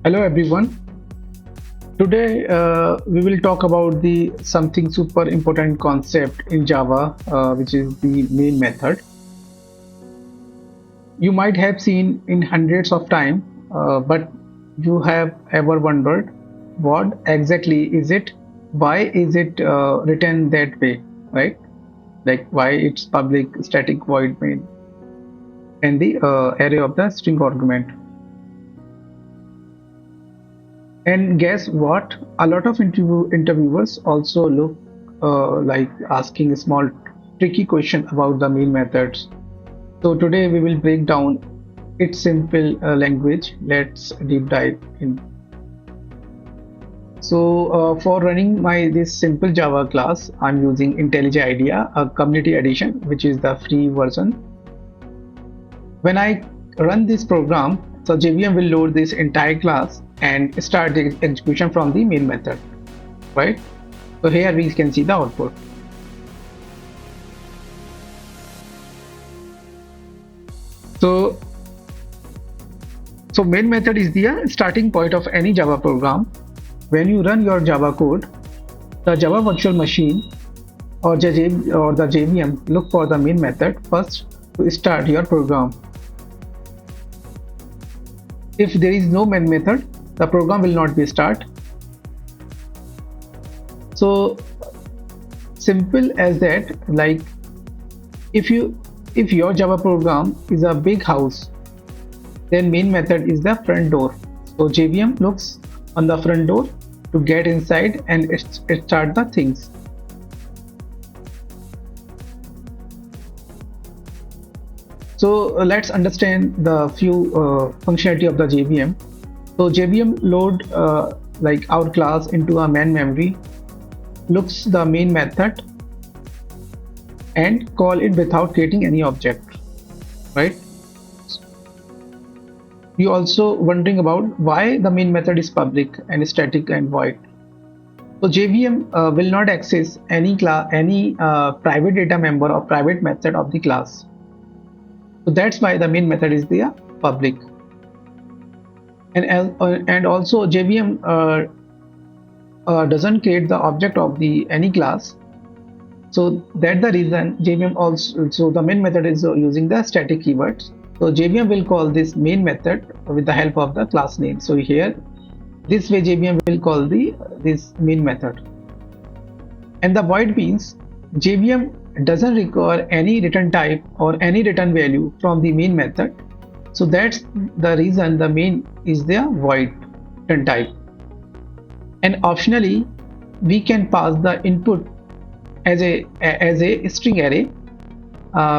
Hello everyone. Today we will talk about the something super important concept in Java, which is the main method. You might have seen in hundreds of time, but you have ever wondered what exactly is it? Why is it written that way, right? Like why it's public static void main and the array of the string argument. And guess what? A lot of interviewers also look like asking a small tricky question about the main methods. So today we will break down its simple language. Let's deep dive in. So for running my this simple Java class, I'm using IntelliJ IDEA, a community edition, which is the free version. When I run this program, so JVM will load this entire class and start the execution from the main method, right? So here we can see the output. So, so main method is the starting point of any Java program. When you run your Java code, the Java virtual machine or the JVM look for the main method first to start your program. If there is no main method, the program will not be start. So simple as that. Like if you if your Java program is a big house, then main method is the front door. So JVM looks on the front door to get inside and start the things. So let's understand the few functionality of the JVM. So JVM load like our class into a main memory, looks the main method and call it without creating any object, right? You also wondering about why the main method is public and static and void. So JVM will not access any private data member or private method of the class. So that's why the main method is the public. And also JVM doesn't create the object of the any class. So that's the reason JVM also, so the main method is using the static keywords. So JVM will call this main method with the help of the class name. So here, this way JVM will call the this main method. And the void means JVM doesn't require any return type or any return value from the main method. So that's the reason the main is the void return type. And optionally, we can pass the input as a string array,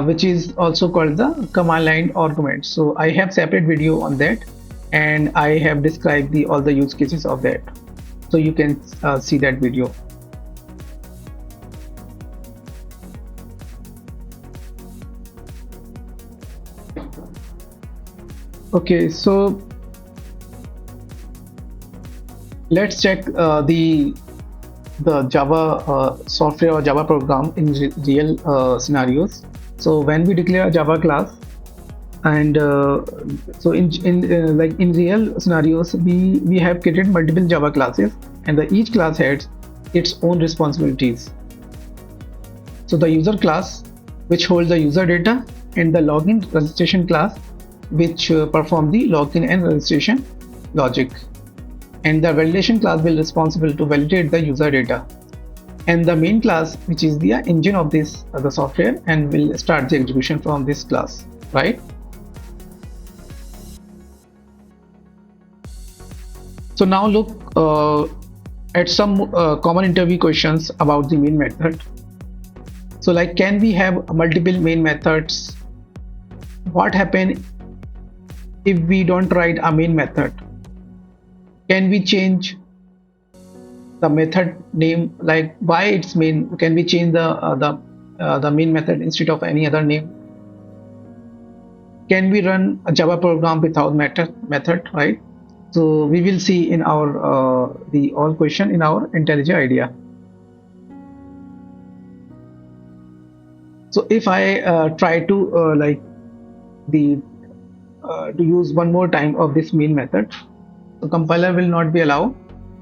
which is also called the command line argument. So I have separate video on that, and I have described the all the use cases of that. So you can see that video. Okay, so let's check the Java software or Java program in real scenarios. So when we declare a Java class, and so in like in real scenarios, we have created multiple Java classes, and each class has its own responsibilities. So the user class, which holds the user data, and the login registration class, which perform the login and registration logic, and the validation class will responsible to validate the user data, and the main class, which is the engine of this the software, and will start the execution from this class, right? So now look at some common interview questions about the main method. So like, can we have multiple main methods? What happen if we don't write a main method? Can we change the method name? Like why it's main? Can we change the main method instead of any other name? Can we run a Java program without method, right? So we will see in our the all question in our IntelliJ IDEA. So if I try to like the to use one more time of this main method. So compiler will not be allowed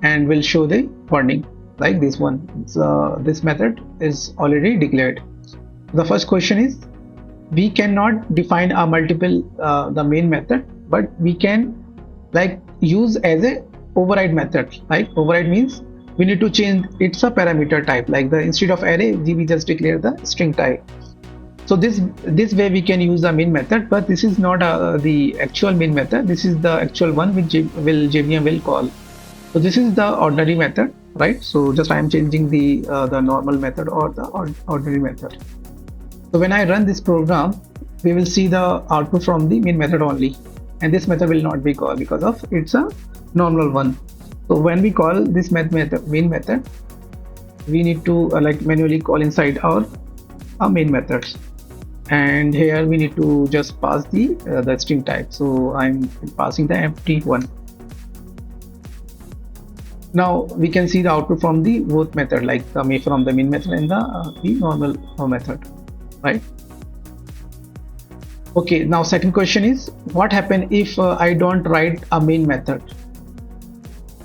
and will show the warning like this one. So this method is already declared. The first question is, we cannot define a multiple the main method, but we can like use as a override method. Like override means we need to change it's a parameter type, like the instead of array we just declare the string type. So this way we can use the main method, but this is not the actual main method. This is the actual one which JVM will call. So this is the ordinary method, right? So just I am changing the normal method or the ordinary method. So when I run this program, we will see the output from the main method only, and this method will not be called because of it's a normal one. So when we call this main method, we need to like manually call inside our main methods, and here we need to just pass the string type. So I'm passing the empty one. Now we can see the output from the both method, like from the main method and the normal method, right? Okay, now second question is, what happen if I don't write a main method?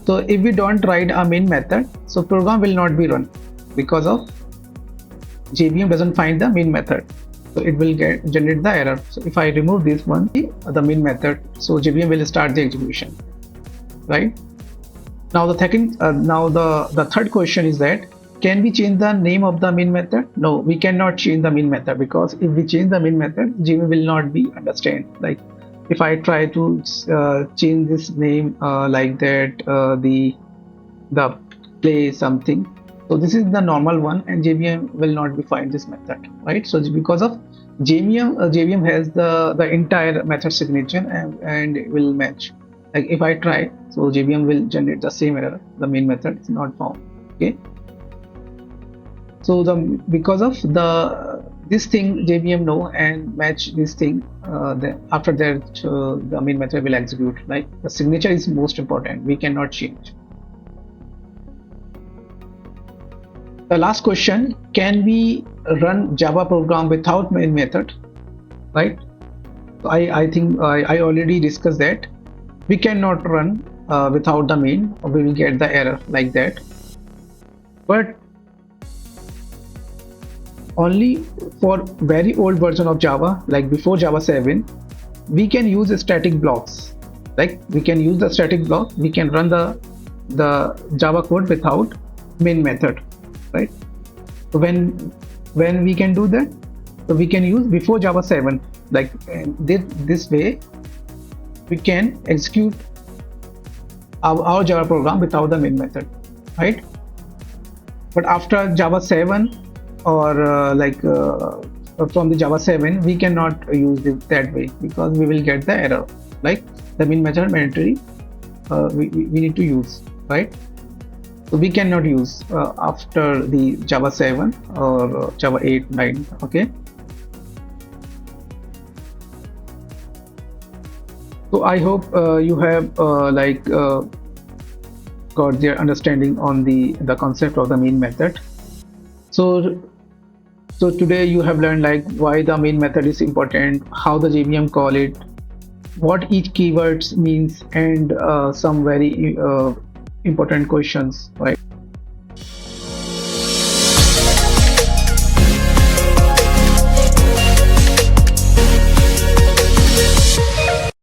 So if we don't write a main method, so program will not be run because of JVM doesn't find the main method, so it will generate the error. So if I remove this one, the main method, so JVM will start the execution, right? Now the second, now the third question is that, can we change the name of the main method? No, we cannot change the main method, because if we change the main method, JVM will not be understand. Like if I try to change this name like that, the play something. So this is the normal one, and JVM will not be find this method, right? So because of JVM has the entire method signature and it will match. Like if I try, so JVM will generate the same error. The main method is not found. Okay. So because of this thing JVM know and match this thing. After that, the main method will execute. Like the signature is most important. We cannot change. The last question, can we run Java program without main method? Right? So I think I already discussed that. We cannot run without the main, or we will get the error like that. But only for very old version of Java, like before Java 7, we can use static blocks. Like we can use the static block, we can run the Java code without main method, right? So when we can do that, so we can use before Java 7, like this way we can execute our Java program without the main method, right? But after Java 7 or from the Java 7, we cannot use it that way, because we will get the error. Like the main method mandatory we need to use, right? So we cannot use after the Java 7 or Java 8, 9. Okay. So I hope you have got their understanding on the concept of the main method. So today you have learned like why the main method is important, how the JVM call it, what each keywords means, and some very important questions, right?